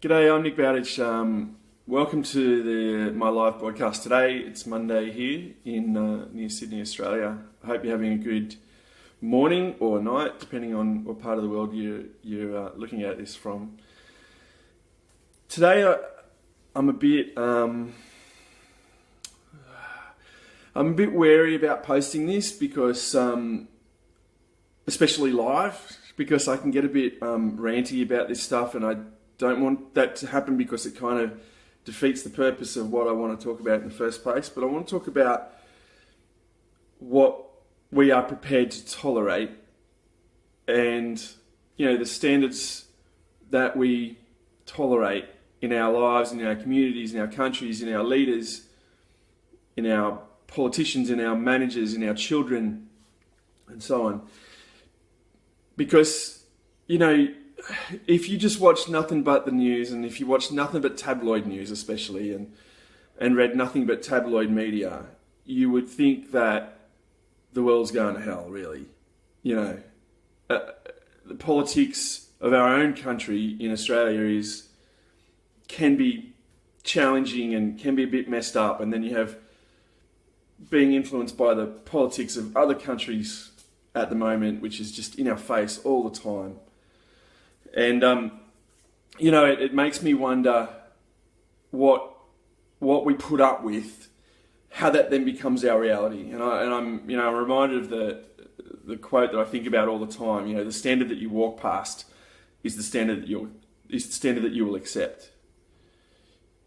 G'day, I'm Nick Bowditch. Welcome to my live broadcast today. It's Monday here in near Sydney, Australia. I hope you're having a good morning or night, depending on what part of the world you're looking at this from. Today, I'm a bit wary about posting this because, especially live, because I can get a bit ranty about this stuff, and I don't want that to happen because it kind of defeats the purpose of what I want to talk about in the first place. But I want to talk about what we are prepared to tolerate and, the standards that we tolerate in our lives, in our communities, in our countries, in our leaders, in our politicians, in our managers, in our children, and so on. Because, if you just watch nothing but the news, and if you watch nothing but tabloid news especially, and read nothing but tabloid media, you would think that the world's going to hell, really. The politics of our own country in Australia can be challenging and can be a bit messed up, and then you have being influenced by the politics of other countries at the moment, which is just in our face all the time. And, it makes me wonder what we put up with, how that then becomes our reality. And I'm reminded of the quote that I think about all the time. The standard that you walk past is the standard that you will accept.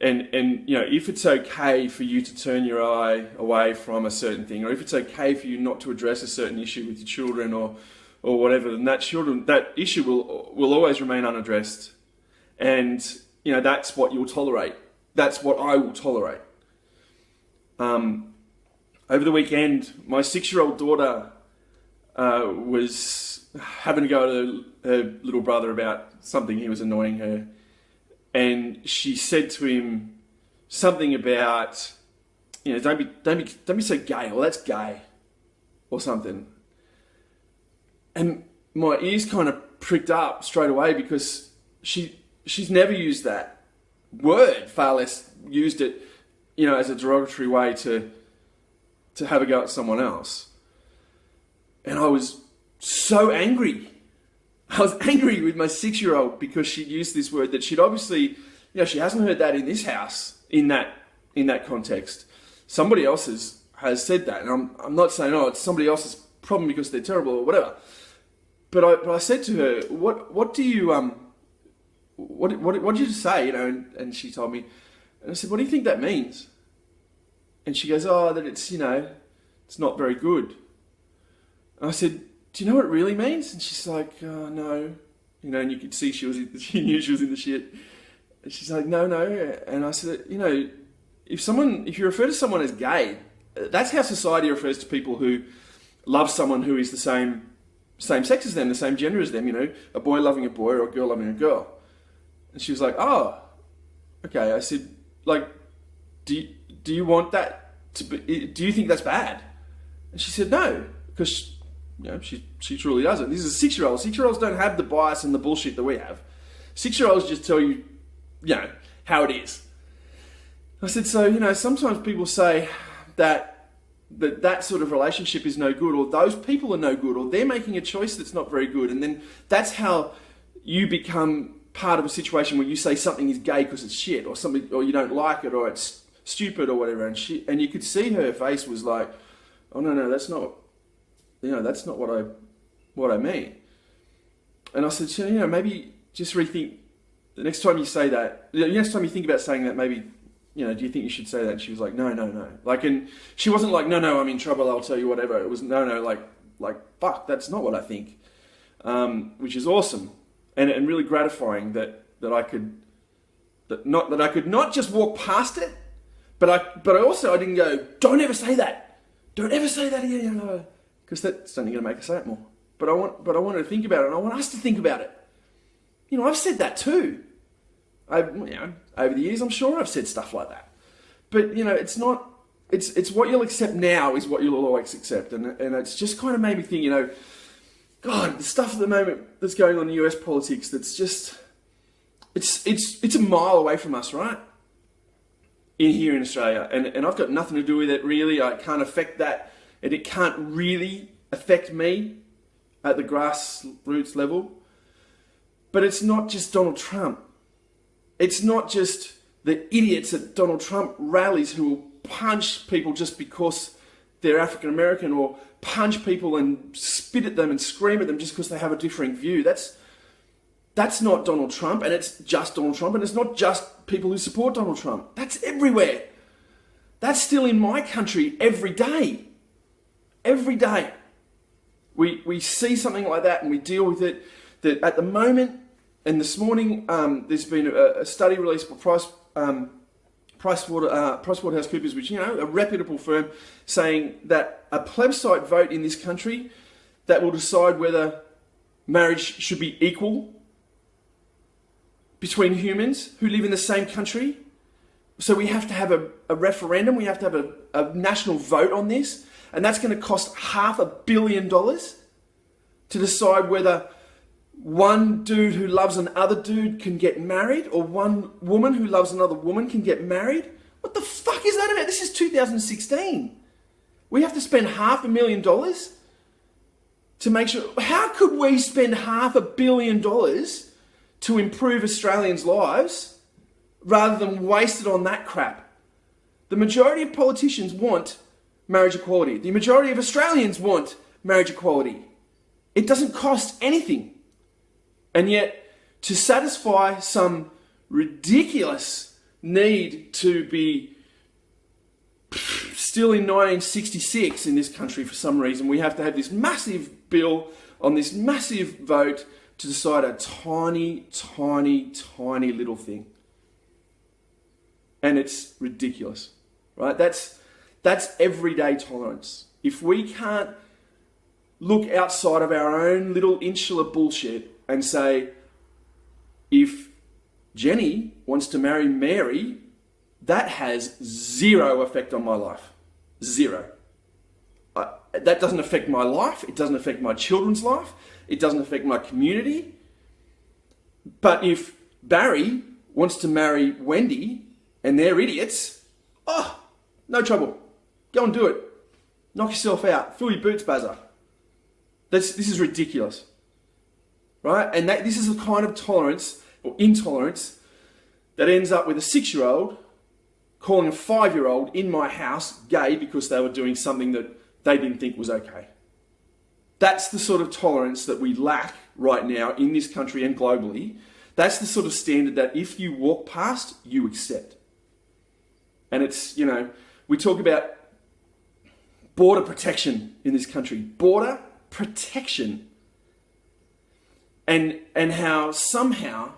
And if it's okay for you to turn your eye away from a certain thing, or if it's okay for you not to address a certain issue with your children or whatever, then that issue will always remain unaddressed. And, that's what you'll tolerate. That's what I will tolerate. Over the weekend, my 6-year-old daughter was having to go to her little brother about something he was annoying her. And she said to him something about, don't be so gay, or that's gay, or something. And my ears kind of pricked up straight away because she's never used that word, far less used it, as a derogatory way to have a go at someone else. And I was so angry. I was angry with my 6-year-old because she used this word that she'd obviously, she hasn't heard that in this house in that context. Somebody else has said that, and I'm not saying it's somebody else's problem because they're terrible or whatever. But I said to her, what do you what did you just say? And she told me, and I said, what do you think that means? And she goes, that it's it's not very good. And I said, do you know what it really means? And she's like, no, and you could see she knew she was in the shit. And she's like, no. And I said, if you refer to someone as gay, that's how society refers to people who love someone who is the same sex as them, the same gender as them, a boy loving a boy or a girl loving a girl. And she was like, oh, okay. I said, do you want that to be, do you think that's bad? And she said, no, because she truly doesn't. This is a 6-year-old. 6-year-olds don't have the bias and the bullshit that we have. 6-year-olds just tell you, how it is. I said, so, sometimes people say that sort of relationship is no good, or those people are no good, or they're making a choice that's not very good. And then that's how you become part of a situation where you say something is gay because it's shit, or something, or you don't like it, or it's stupid, or whatever. And you could see her face was like, oh no, that's not, that's not what I mean. And I said, maybe just rethink the next time you say that. The next time you think about saying that, maybe. Do you think you should say that? And she was like, no. And she wasn't like, no, I'm in trouble, I'll tell you whatever. It was, no, like, fuck, that's not what I think. Which is awesome. And really gratifying that I could not just walk past it, but I also didn't go, don't ever say that. Don't ever say that again, because that's only going to make us say it more. But I want to think about it, and I want us to think about it. I've said that too. Over the years, I'm sure I've said stuff like that. But, it's not, it's what you'll accept now is what you'll always accept. And it's just kind of made me think, God, the stuff at the moment that's going on in US politics, that's just, It's a mile away from us, right? Here in Australia. And I've got nothing to do with it, really. I can't affect that. And it can't really affect me at the grassroots level. But it's not just Donald Trump. It's not just the idiots at Donald Trump rallies who will punch people just because they're African American, or punch people and spit at them and scream at them just because they have a differing view. That's not Donald Trump, and it's just Donald Trump, and it's not just people who support Donald Trump. That's everywhere. That's still in my country every day. Every day. We see something like that and we deal with it. That at the moment, and this morning, there's been a study released by PricewaterhouseCoopers, which, a reputable firm, saying that a plebiscite vote in this country that will decide whether marriage should be equal between humans who live in the same country. So we have to have a referendum, we have to have a national vote on this, and that's going to cost $500 million to decide whether one dude who loves another dude can get married, or one woman who loves another woman can get married. What the fuck is that about? This is 2016. We have to spend $500 million to make sure. How could we spend $500 million to improve Australians' lives rather than waste it on that crap? The majority of politicians want marriage equality. The majority of Australians want marriage equality. It doesn't cost anything. And yet, to satisfy some ridiculous need to be still in 1966 in this country for some reason, we have to have this massive bill on this massive vote to decide a tiny, tiny, tiny little thing. And it's ridiculous, right? That's everyday tolerance. If we can't look outside of our own little insular bullshit and say, if Jenny wants to marry Mary, that has zero effect on my life. Zero. That doesn't affect my life. It doesn't affect my children's life. It doesn't affect my community. But if Barry wants to marry Wendy and they're idiots, no trouble. Go and do it. Knock yourself out. Fill your boots, Bazza. This is ridiculous. Right? And this is the kind of tolerance or intolerance that ends up with a 6-year-old calling a 5-year-old in my house gay because they were doing something that they didn't think was okay. That's the sort of tolerance that we lack right now in this country and globally. That's the sort of standard that if you walk past, you accept. And it's, we talk about border protection in this country. Border protection. And how somehow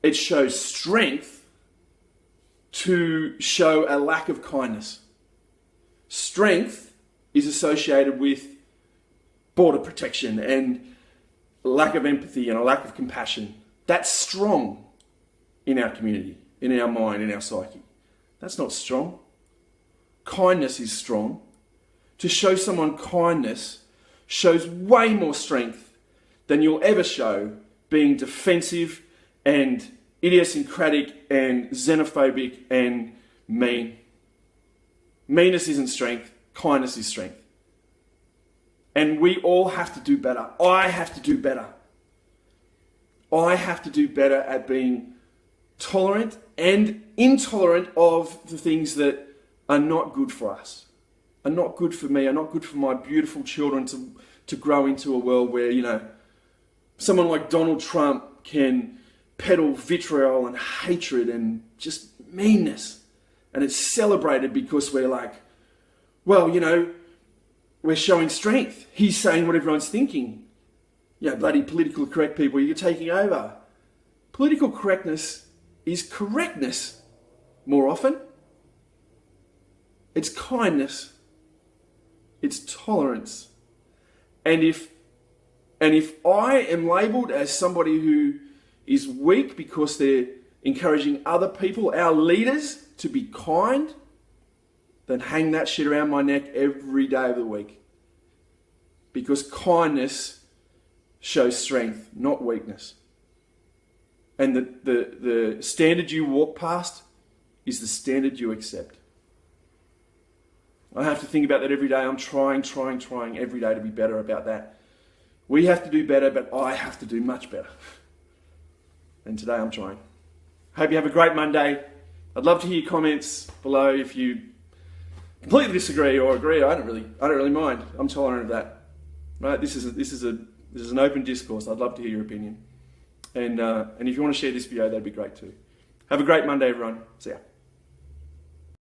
it shows strength to show a lack of kindness. Strength is associated with border protection and a lack of empathy and a lack of compassion. That's strong in our community, in our mind, in our psyche. That's not strong. Kindness is strong. To show someone kindness shows way more strength than you'll ever show being defensive and idiosyncratic and xenophobic and mean. Meanness isn't strength. Kindness is strength. And we all have to do better. I have to do better. I have to do better at being tolerant and intolerant of the things that are not good for us, are not good for me, are not good for my beautiful children to grow into a world where, someone like Donald Trump can peddle vitriol and hatred and just meanness. And it's celebrated because we're like, well, we're showing strength. He's saying what everyone's thinking. Bloody politically correct people, you're taking over. Political correctness is correctness more often. It's kindness. It's tolerance. And if I am labelled as somebody who is weak because they're encouraging other people, our leaders, to be kind, then hang that shit around my neck every day of the week. Because kindness shows strength, not weakness. And the standard you walk past is the standard you accept. I have to think about that every day. I'm trying every day to be better about that. We have to do better, but I have to do much better. And today I'm trying. Hope you have a great Monday. I'd love to hear your comments below if you completely disagree or agree. I don't really mind. I'm tolerant of that. Right? This is an open discourse. I'd love to hear your opinion. And if you want to share this video, that'd be great too. Have a great Monday, everyone. See ya.